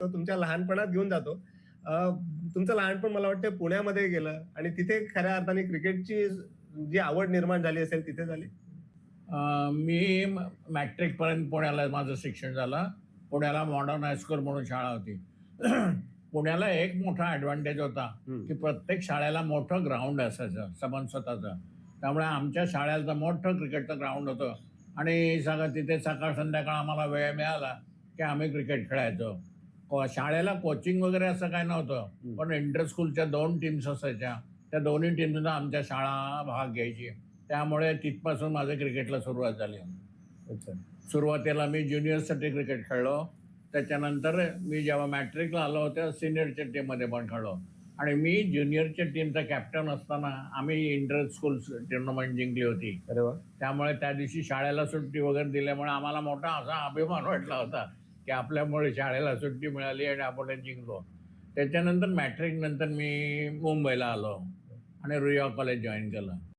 तो तुमच्या लहानपणात घेऊन जातो. अ, तुमचं लहानपण मला वाटतं पुण्यामध्ये गेलं आणि तिथे खऱ्या अर्थाने क्रिकेटची जी आवड निर्माण झाली असेल तिथे झाली? मी मॅट्रिकपर्यंत पुण्याला माझं शिक्षण झालं. पुण्याला मॉडर्न हायस्कूल म्हणून शाळा होती. पुण्याला एक मोठा ॲडव्हान्टेज होता, हं. की प्रत्येक शाळेला मोठं ग्राउंड असायचं स्वतःचं. त्यामुळे आमच्या शाळेचं मोठं क्रिकेटचं ग्राउंड होतं आणि सगळं तिथे सकाळ संध्याकाळ आम्हाला वेळ मिळाला, की आम्ही क्रिकेट खेळायचो. शाळेला कोचिंग वगैरे असं काही नव्हतं. पण इंटर स्कूलच्या 2 टीम्स असायच्या. त्या दोन्ही टीमला आमच्या शाळा भाग घ्यायची. त्यामुळे तिथपासून माझं क्रिकेटला सुरुवात झाली. अच्छा. सुरुवातीला मी ज्युनियरसाठी क्रिकेट खेळलो. त्याच्यानंतर मी जेव्हा मॅट्रिकला आलो तेव्हा सिनियरच्या टीममध्ये पण खेळलो आणि मी ज्युनियरच्या टीमचा कॅप्टन असताना आम्ही इंटर स्कूल टुर्नामेंट जिंकली होती. अरे वाह! त्यामुळे त्या दिवशी शाळेला सुट्टी वगैरे दिल्यामुळे आम्हाला मोठा असा अभिमान वाटला होता, की आपल्यामुळे शाळेला सुट्टी मिळाली आणि आपण जिंकलो. त्याच्यानंतर मॅट्रिक नंतर मी मुंबईला आलो आणि रुईया कॉलेज जॉईन केलं.